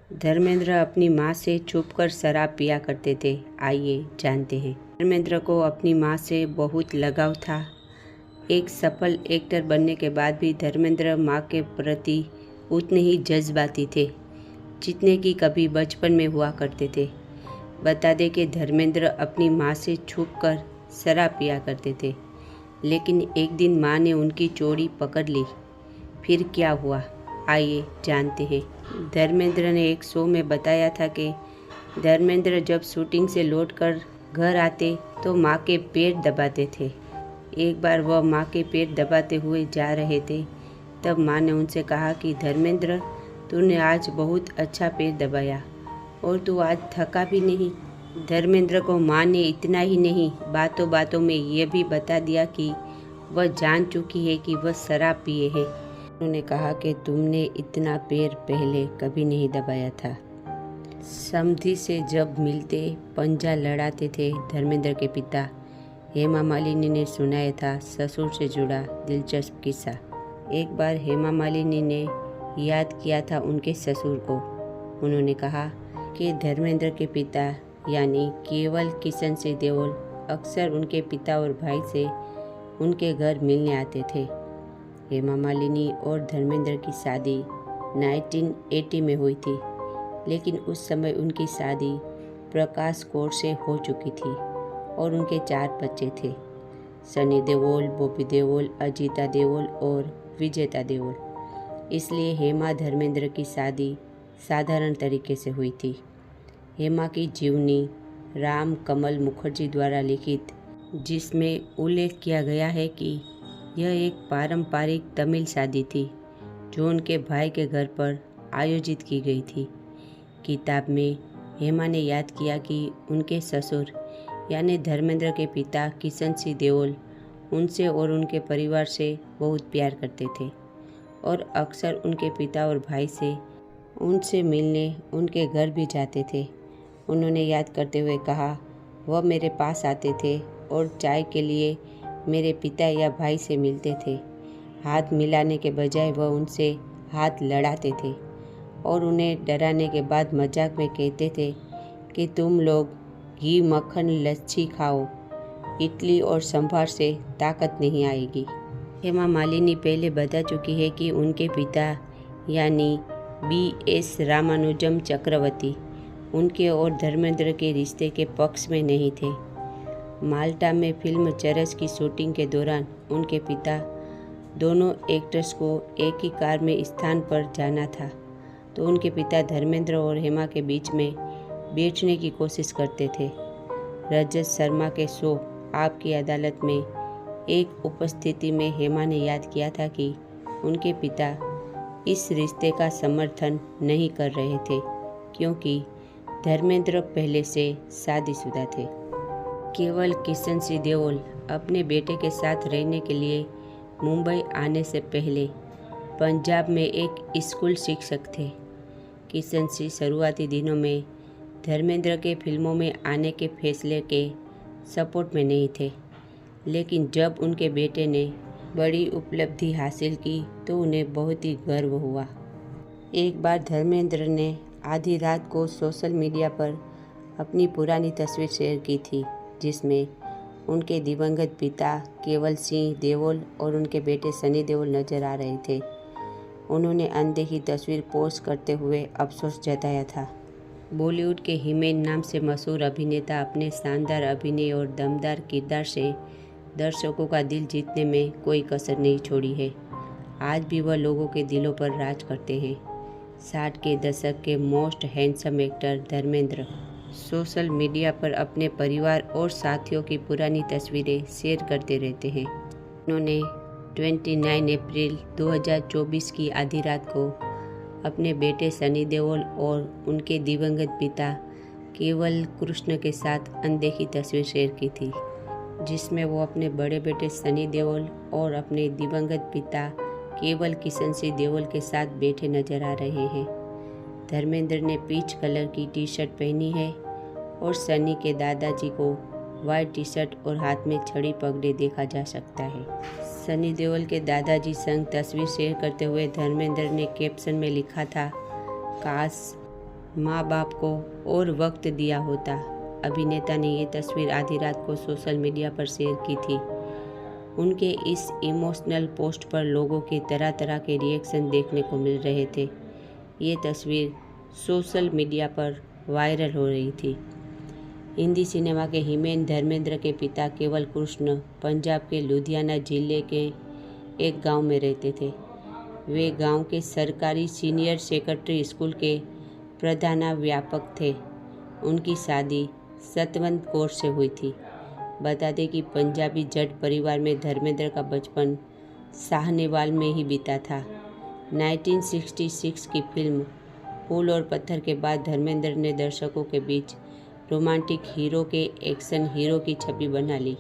धर्मेंद्र अपनी माँ से छुपकर शराब पिया करते थे। आइए जानते हैं। धर्मेंद्र को अपनी माँ से बहुत लगाव था। एक सफल एक्टर बनने के बाद भी धर्मेंद्र माँ के प्रति उतने ही जज्बाती थे जितने कि कभी बचपन में हुआ करते थे। बता दें कि धर्मेंद्र अपनी माँ से छुपकर शराब पिया करते थे, लेकिन एक दिन माँ ने उनकी चोरी पकड़ ली। फिर क्या हुआ, आइए जानते हैं। धर्मेंद्र ने एक शो में बताया था कि धर्मेंद्र जब शूटिंग से लौटकर घर आते तो माँ के पैर दबाते थे। एक बार वह माँ के पैर दबाते हुए जा रहे थे, तब माँ ने उनसे कहा कि धर्मेंद्र, तूने आज बहुत अच्छा पैर दबाया और तू आज थका भी नहीं। धर्मेंद्र को माँ ने इतना ही नहीं, बातों बातों में ये भी बता दिया कि वह जान चुकी है कि वह शराब पिए है। उन्होंने कहा कि तुमने इतना पैर पहले कभी नहीं दबाया था। समधी से जब मिलते पंजा लड़ाते थे। धर्मेंद्र के पिता हेमा मालिनी ने सुनाया था ससुर से जुड़ा दिलचस्प किस्सा। एक बार हेमा मालिनी ने याद किया था उनके ससुर को। उन्होंने कहा कि धर्मेंद्र के पिता यानी केवल किशन सिंह देओल अक्सर उनके पिता और भाई से उनके घर मिलने आते थे। हेमा मालिनी और धर्मेंद्र की शादी 1980 में हुई थी, लेकिन उस समय उनकी शादी प्रकाश कौर से हो चुकी थी और उनके 4 बच्चे थे, सनी देओल, बॉबी देओल, अजीता देओल और विजेता देओल। इसलिए हेमा धर्मेंद्र की शादी साधारण तरीके से हुई थी। हेमा की जीवनी राम कमल मुखर्जी द्वारा लिखित, जिसमें उल्लेख किया गया है कि यह एक पारंपरिक तमिल शादी थी जो उनके भाई के घर पर आयोजित की गई थी। किताब में हेमा ने याद किया कि उनके ससुर यानी धर्मेंद्र के पिता किशन सिंह देओल उनसे और उनके परिवार से बहुत प्यार करते थे और अक्सर उनके पिता और भाई से उनसे मिलने उनके घर भी जाते थे। उन्होंने याद करते हुए कहा, वह मेरे पास आते थे और चाय के लिए मेरे पिता या भाई से मिलते थे। हाथ मिलाने के बजाय वह उनसे हाथ लड़ाते थे और उन्हें डराने के बाद मजाक में कहते थे कि तुम लोग घी मक्खन लच्छी खाओ, इडली और संभार से ताकत नहीं आएगी। हेमा मालिनी पहले बता चुकी है कि उनके पिता यानी BS रामानुजम चक्रवर्ती उनके और धर्मेंद्र के रिश्ते के पक्ष में नहीं थे। माल्टा में फिल्म चरस की शूटिंग के दौरान उनके पिता दोनों एक्टर्स को एक ही कार में स्थान पर जाना था, तो उनके पिता धर्मेंद्र और हेमा के बीच में बैठने की कोशिश करते थे। रजत शर्मा के शो आपकी अदालत में एक उपस्थिति में हेमा ने याद किया था कि उनके पिता इस रिश्ते का समर्थन नहीं कर रहे थे क्योंकि धर्मेंद्र पहले से शादीशुदा थे। केवल किशन सिंह देओल अपने बेटे के साथ रहने के लिए मुंबई आने से पहले पंजाब में एक स्कूल शिक्षक थे। किशन सिंह शुरुआती दिनों में धर्मेंद्र के फिल्मों में आने के फैसले के सपोर्ट में नहीं थे, लेकिन जब उनके बेटे ने बड़ी उपलब्धि हासिल की तो उन्हें बहुत ही गर्व हुआ। एक बार धर्मेंद्र ने आधी रात को सोशल मीडिया पर अपनी पुरानी तस्वीर शेयर की थी, जिसमें उनके दिवंगत पिता केवल सिंह देओल और उनके बेटे सनी देओल नजर आ रहे थे। उन्होंने अनदेखी तस्वीर पोस्ट करते हुए अफसोस जताया था। बॉलीवुड के हिमेन नाम से मशहूर अभिनेता अपने शानदार अभिनय और दमदार किरदार से दर्शकों का दिल जीतने में कोई कसर नहीं छोड़ी है। आज भी वह लोगों के दिलों पर राज करते हैं। 60 के दशक के most handsome actor Dharmendra social media पर अपने परिवार और साथियों की पुरानी तस्वीरें शेयर करते रहते हैं। उन्होंने 29 अप्रैल 2024 की आधी रात को अपने बेटे सनी देओल और उनके दिवंगत पिता केवल कृष्ण के साथ अनदेखी तस्वीर शेयर की थी, जिसमें वो अपने बड़े बेटे सनी देओल और अपने दिवंगत पिता केवल किशन सिंह देओल के साथ बैठे नजर आ रहे हैं। धर्मेंद्र ने पीच कलर की टी शर्ट पहनी है और सनी के दादाजी को वाइट टी शर्ट और हाथ में छड़ी पकड़े देखा जा सकता है। सनी देओल के दादाजी संग तस्वीर शेयर करते हुए धर्मेंद्र ने कैप्शन में लिखा था, काश माँ बाप को और वक्त दिया होता। अभिनेता ने ये तस्वीर आधी रात को सोशल मीडिया पर शेयर की थी। उनके इस इमोशनल पोस्ट पर लोगों के तरह तरह के रिएक्शन देखने को मिल रहे थे। ये तस्वीर सोशल मीडिया पर वायरल हो रही थी। हिंदी सिनेमा के हिमेन धर्मेंद्र के पिता केवल कृष्ण पंजाब के लुधियाना जिले के एक गांव में रहते थे। वे गांव के सरकारी सीनियर सेकेंडरी स्कूल के प्रधानाध्यापक थे। उनकी शादी सतवंत कौर से हुई थी। बता दें कि पंजाबी जट परिवार में धर्मेंद्र का बचपन साहनेवाल में ही बीता था। 1966 की फिल्म फूल और पत्थर के बाद धर्मेंद्र ने दर्शकों के बीच रोमांटिक हीरो के एक्शन हीरो की छवि बना ली।